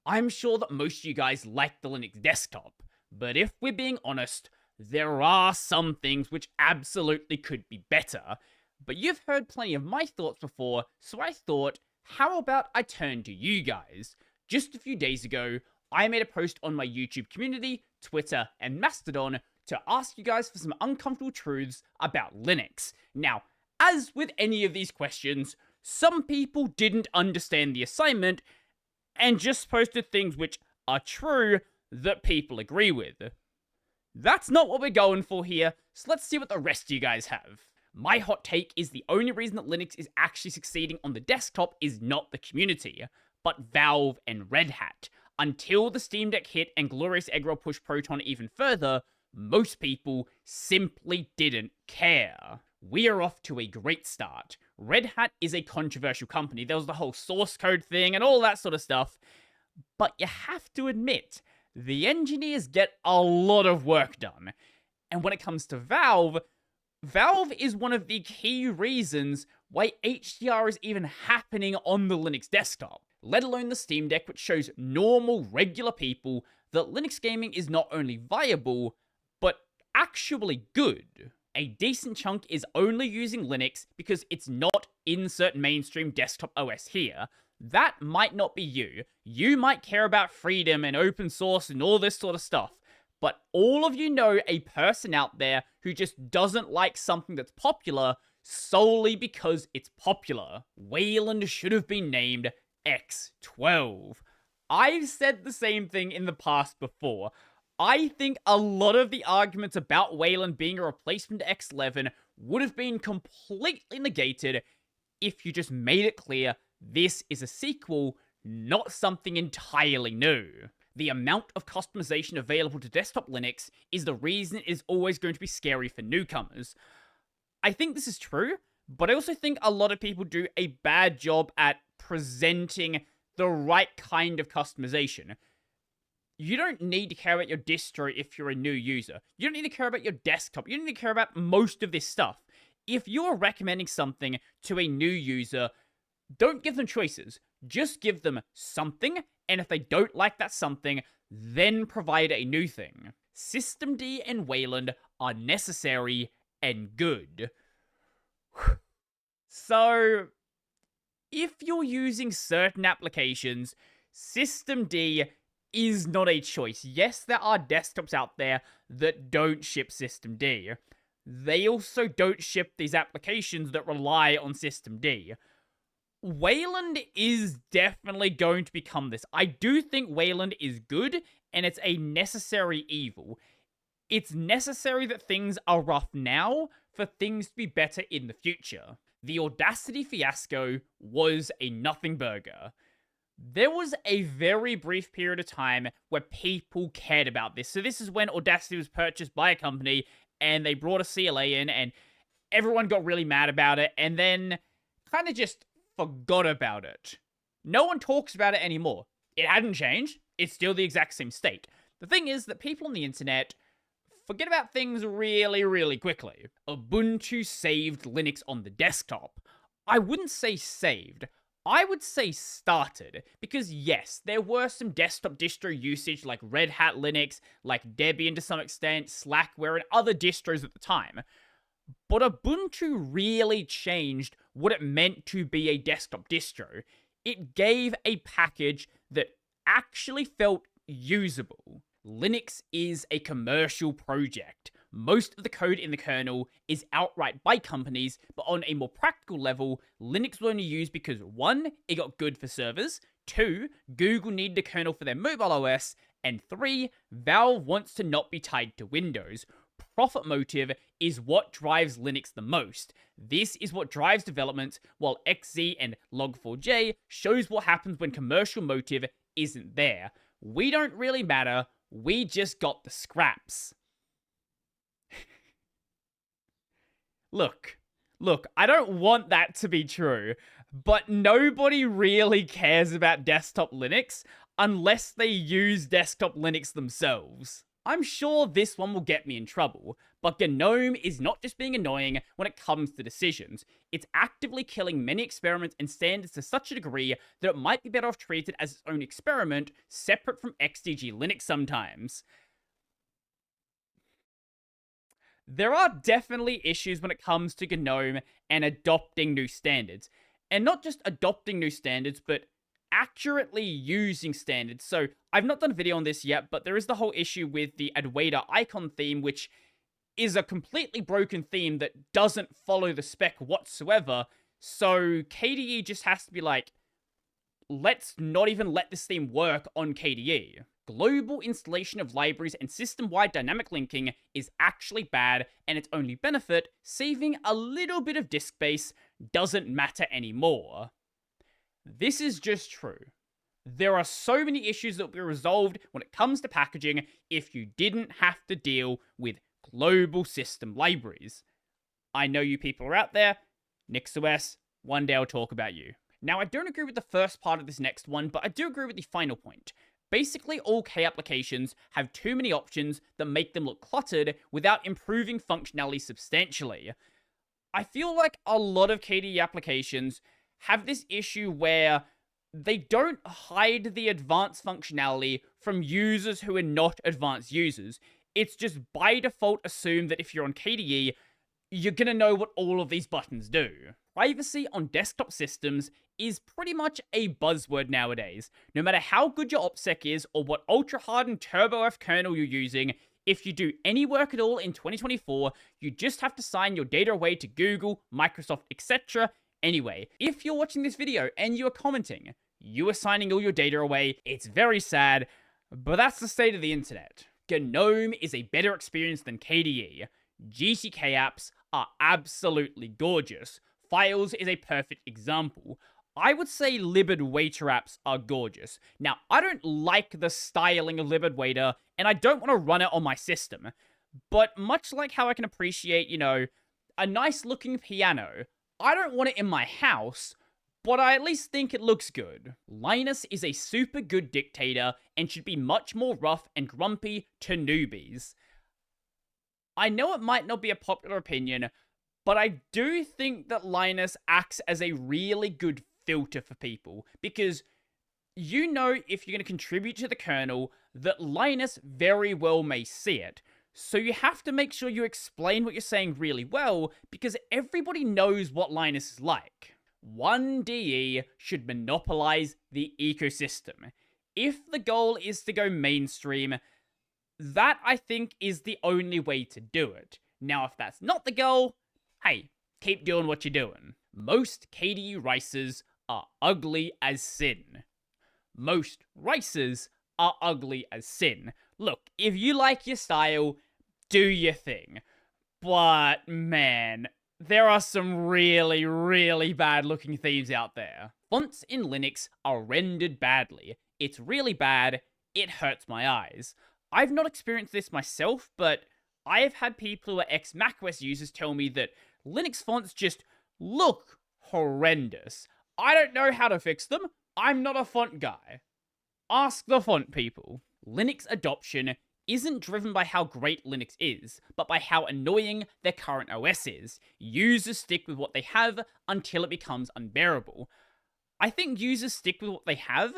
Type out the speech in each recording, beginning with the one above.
I'm sure that most of you guys like the Linux desktop, but if we're being honest, there are some things which absolutely could be better. But you've heard plenty of my thoughts before, so I thought, how about I turn to you guys? Just a few days ago, I made a post on my YouTube community, Twitter, and Mastodon to ask you guys for some uncomfortable truths about Linux. Now, as with any of these questions, some people didn't understand the assignment and just posted things which are true that people agree with. That's not what we're going for here, so let's see what the rest of you guys have. My hot take is the only reason that Linux is actually succeeding on the desktop is not the community, but Valve and Red Hat. Until the Steam Deck hit and Glorious Eggroll pushed Proton even further, most people simply didn't care. We are off to a great start. Red Hat is a controversial company. There was the whole source code thing and all that sort of stuff. But you have to admit, the engineers get a lot of work done. And when it comes to Valve, Valve is one of the key reasons why HDR is even happening on the Linux desktop, let alone the Steam Deck, which shows normal, regular people that Linux gaming is not only viable, but actually good. A decent chunk is only using Linux because it's not insert mainstream desktop OS here. That might not be you. You might care about freedom and open source and all this sort of stuff. But all of you know a person out there who just doesn't like something that's popular solely because it's popular. Wayland should have been named X12. I've said the same thing in the past before. I think a lot of the arguments about Wayland being a replacement to X11 would have been completely negated if you just made it clear this is a sequel, not something entirely new. The amount of customization available to desktop Linux is the reason it is always going to be scary for newcomers. I think this is true, but I also think a lot of people do a bad job at presenting the right kind of customization. You don't need to care about your distro if you're a new user. You don't need to care about your desktop. You don't need to care about most of this stuff. If you're recommending something to a new user, don't give them choices. Just give them something, and if they don't like that something, then provide a new thing. Systemd and Wayland are necessary and good. So, if you're using certain applications, Systemd is not a choice. Yes, there are desktops out there that don't ship Systemd. They also don't ship these applications that rely on Systemd. Wayland is definitely going to become this. I do think Wayland is good, and it's a necessary evil. It's necessary that things are rough now for things to be better in the future. The Audacity fiasco was a nothing burger. There was a very brief period of time where people cared about this. So this is when Audacity was purchased by a company, and they brought a CLA in, and everyone got really mad about it, and then kind of just forgot about it. No one talks about it anymore. It hadn't changed. It's still the exact same state. The thing is that people on the internet forget about things really, really quickly. Ubuntu saved Linux on the desktop. I wouldn't say saved. I would say started, because yes, there were some desktop distro usage like Red Hat Linux, like Debian to some extent, Slackware, and other distros at the time. But Ubuntu really changed what it meant to be a desktop distro. It gave a package that actually felt usable. Linux is a commercial project. Most of the code in the kernel is outright by companies, but on a more practical level, Linux was only used because 1, it got good for servers, 2, Google needed a kernel for their mobile OS, and 3, Valve wants to not be tied to Windows. Profit motive is what drives Linux the most. This is what drives development, while XZ and Log4j shows what happens when commercial motive isn't there. We don't really matter, we just got the scraps. Look, I don't want that to be true, but nobody really cares about desktop Linux unless they use desktop Linux themselves. I'm sure this one will get me in trouble, but GNOME is not just being annoying when it comes to decisions. It's actively killing many experiments and standards to such a degree that it might be better off treated as its own experiment, separate from XDG Linux sometimes. There are definitely issues when it comes to GNOME and adopting new standards. And not just adopting new standards, but accurately using standards. So I've not done a video on this yet, but there is the whole issue with the Adwaita icon theme, which is a completely broken theme that doesn't follow the spec whatsoever. So KDE just has to be like, let's not even let this theme work on KDE. Global installation of libraries and system-wide dynamic linking is actually bad, and its only benefit, saving a little bit of disk space, doesn't matter anymore. This is just true. There are so many issues that will be resolved when it comes to packaging if you didn't have to deal with global system libraries. I know you people are out there. NixOS, one day I'll talk about you. Now, I don't agree with the first part of this next one, but I do agree with the final point. Basically, all K applications have too many options that make them look cluttered without improving functionality substantially. I feel like a lot of KDE applications have this issue where they don't hide the advanced functionality from users who are not advanced users. It's just by default assumed that if you're on KDE, you're gonna know what all of these buttons do. Privacy on desktop systems is pretty much a buzzword nowadays. No matter how good your OPSEC is or what ultra-hardened TurboF kernel you're using, if you do any work at all in 2024, you just have to sign your data away to Google, Microsoft, etc. Anyway, if you're watching this video and you are commenting, you are signing all your data away. It's very sad, but that's the state of the internet. GNOME is a better experience than KDE. GTK apps are absolutely gorgeous. Files is a perfect example. I would say libadwaita apps are gorgeous. Now, I don't like the styling of libadwaita, and I don't want to run it on my system. But much like how I can appreciate, a nice looking piano, I don't want it in my house, but I at least think it looks good. Linus is a super good dictator and should be much more rough and grumpy to newbies. I know it might not be a popular opinion, but I do think that Linus acts as a really good filter for people, because if you're going to contribute to the kernel, that Linus very well may see it. So you have to make sure you explain what you're saying really well, because everybody knows what Linus is like. 1DE should monopolize the ecosystem. If the goal is to go mainstream, that I think is the only way to do it. Now, if that's not the goal, hey, keep doing what you're doing. Most KDE rices are ugly as sin. Most rices are ugly as sin. Look, if you like your style, do your thing. But man, there are some really, really bad looking themes out there. Fonts in Linux are rendered badly. It's really bad. It hurts my eyes. I've not experienced this myself, but I have had people who are ex-macOS users tell me that Linux fonts just look horrendous. I don't know how to fix them. I'm not a font guy. Ask the font people. Linux adoption isn't driven by how great Linux is, but by how annoying their current OS is. Users stick with what they have until it becomes unbearable. I think users stick with what they have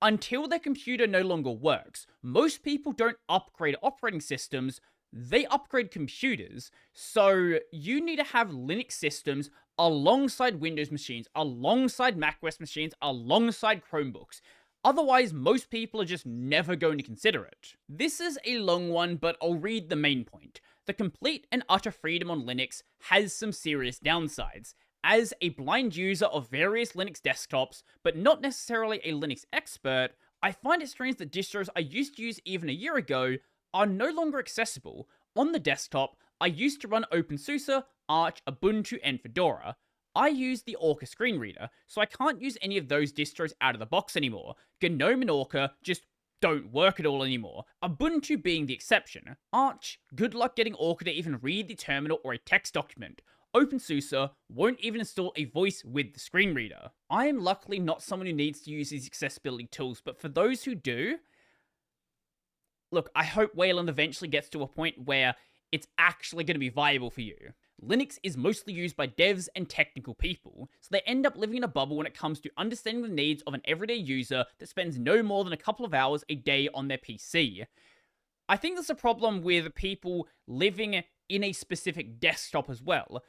until their computer no longer works. Most people don't upgrade operating systems, they upgrade computers. So you need to have Linux systems alongside Windows machines, alongside macOS machines, alongside Chromebooks. Otherwise, most people are just never going to consider it. This is a long one, but I'll read the main point. The complete and utter freedom on Linux has some serious downsides. As a blind user of various Linux desktops, but not necessarily a Linux expert, I find it strange that distros I used to use even a year ago are no longer accessible. On the desktop, I used to run OpenSUSE, Arch, Ubuntu, and Fedora. I use the Orca screen reader, so I can't use any of those distros out of the box anymore. GNOME and Orca just don't work at all anymore, Ubuntu being the exception. Arch, good luck getting Orca to even read the terminal or a text document. OpenSUSE won't even install a voice with the screen reader. I am luckily not someone who needs to use these accessibility tools, but for those who do, Look, I hope Wayland eventually gets to a point where it's actually going to be viable for you. Linux is mostly used by devs and technical people, so they end up living in a bubble when it comes to understanding the needs of an everyday user that spends no more than a couple of hours a day on their PC. I think there's a problem with people living in a specific desktop as well.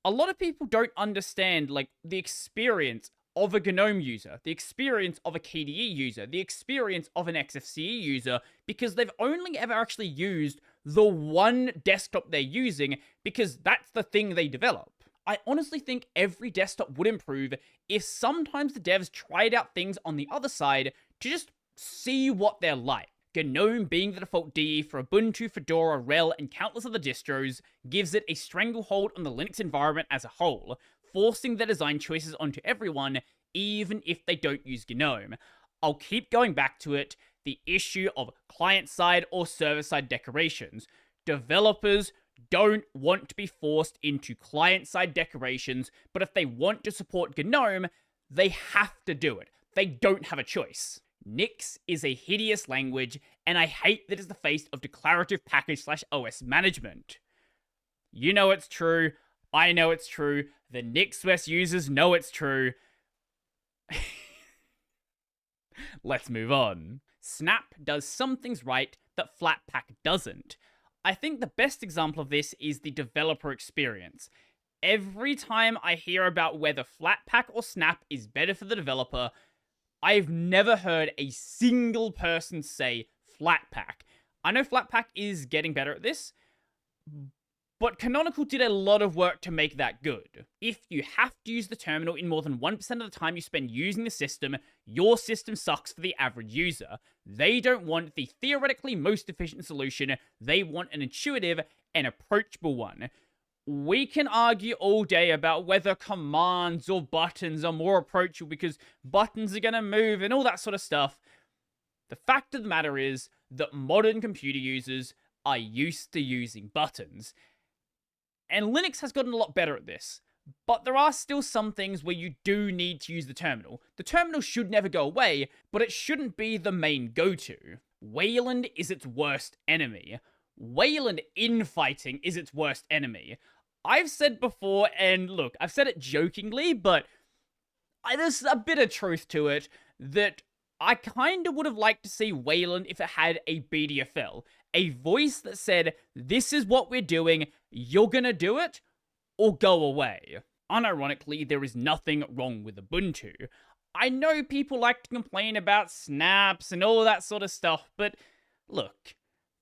A lot of people don't understand, like, the experience of a GNOME user, the experience of a KDE user, the experience of an XFCE user, because they've only ever actually used the one desktop they're using, because that's the thing they develop. I honestly think every desktop would improve if sometimes the devs tried out things on the other side to just see what they're like. GNOME being the default DE for Ubuntu, Fedora, RHEL, and countless other distros gives it a stranglehold on the Linux environment as a whole, forcing their design choices onto everyone, even if they don't use GNOME. I'll keep going back to it, the issue of client-side or server-side decorations. Developers don't want to be forced into client-side decorations, but if they want to support GNOME, they have to do it. They don't have a choice. Nix is a hideous language, and I hate that it's the face of declarative package/OS management. You know it's true, I know it's true, the NixOS users know it's true. Let's move on. Snap does some things right that Flatpak doesn't. I think the best example of this is the developer experience. Every time I hear about whether Flatpak or Snap is better for the developer, I've never heard a single person say Flatpak. I know Flatpak is getting better at this, but Canonical did a lot of work to make that good. If you have to use the terminal in more than 1% of the time you spend using the system, your system sucks for the average user. They don't want the theoretically most efficient solution, they want an intuitive and approachable one. We can argue all day about whether commands or buttons are more approachable because buttons are going to move and all that sort of stuff. The fact of the matter is that modern computer users are used to using buttons. And Linux has gotten a lot better at this. But there are still some things where you do need to use the terminal. The terminal should never go away, but it shouldn't be the main go-to. Wayland is its worst enemy. Wayland infighting is its worst enemy. I've said before, and look, I've said it jokingly, but there's a bit of truth to it, that I kinda would have liked to see Wayland if it had a BDFL. A voice that said, this is what we're doing, you're gonna do it, or go away. Unironically, there is nothing wrong with Ubuntu. I know people like to complain about snaps and all that sort of stuff, but look,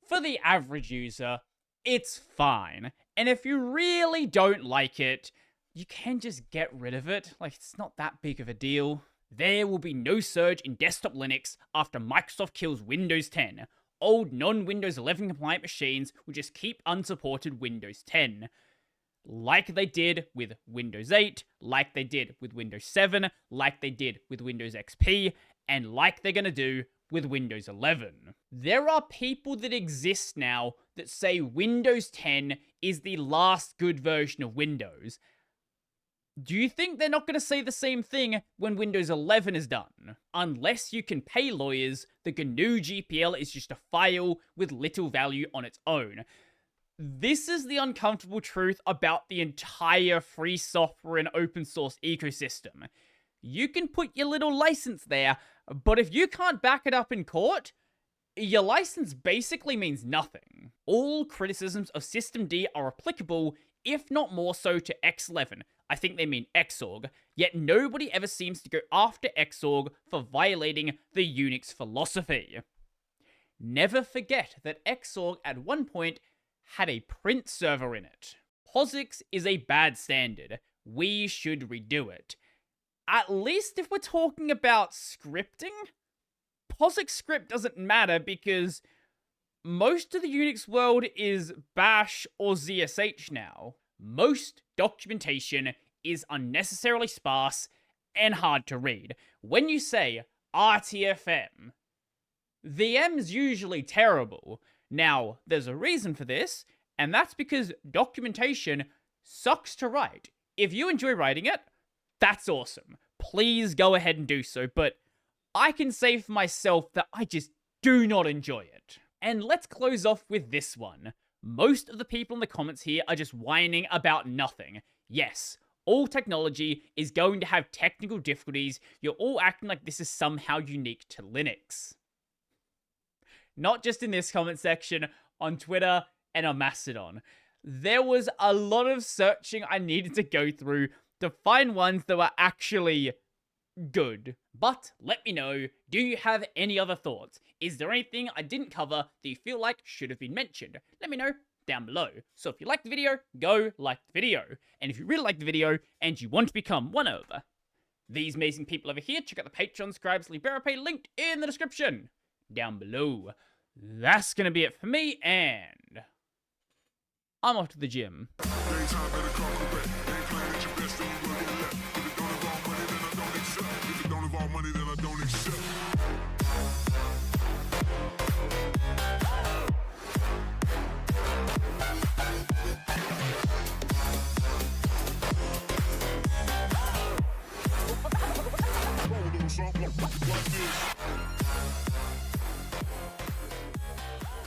for the average user, it's fine. And if you really don't like it, you can just get rid of it. Like, it's not that big of a deal. There will be no surge in desktop Linux after Microsoft kills Windows 10. Old non-Windows 11 compliant machines will just keep unsupported Windows 10. Like they did with Windows 8, like they did with Windows 7, like they did with Windows XP, and like they're gonna do with Windows 11. There are people that exist now that say Windows 10 is the last good version of Windows. Do you think they're not going to say the same thing when Windows 11 is done? Unless you can pay lawyers, the GNU GPL is just a file with little value on its own. This is the uncomfortable truth about the entire free software and open source ecosystem. You can put your little license there, but if you can't back it up in court, your license basically means nothing. All criticisms of systemd are applicable, if not more so, to X11. I think they mean Xorg, yet nobody ever seems to go after Xorg for violating the Unix philosophy. Never forget that Xorg at one point had a print server in it. POSIX is a bad standard. We should redo it. At least if we're talking about scripting, POSIX script doesn't matter because most of the Unix world is Bash or ZSH now. Most documentation is unnecessarily sparse and hard to read. When you say RTFM, the M's usually terrible. Now, there's a reason for this, and that's because documentation sucks to write. If you enjoy writing it, that's awesome. Please go ahead and do so, but I can say for myself that I just do not enjoy it. And let's close off with this one. Most of the people in the comments here are just whining about nothing. Yes, all technology is going to have technical difficulties. You're all acting like this is somehow unique to Linux. Not just in this comment section, on Twitter and on Mastodon. There was a lot of searching I needed to go through to find ones that were actually good. But let me know, do you have any other thoughts? Is there anything I didn't cover that you feel like should have been mentioned? Let me know down below. So if you liked the video, go like the video. And if you really like the video and you want to become one of these amazing people over here, check out the Patreon, Scribes, Liberapay linked in the description down below. That's gonna be it for me, and I'm off to the gym.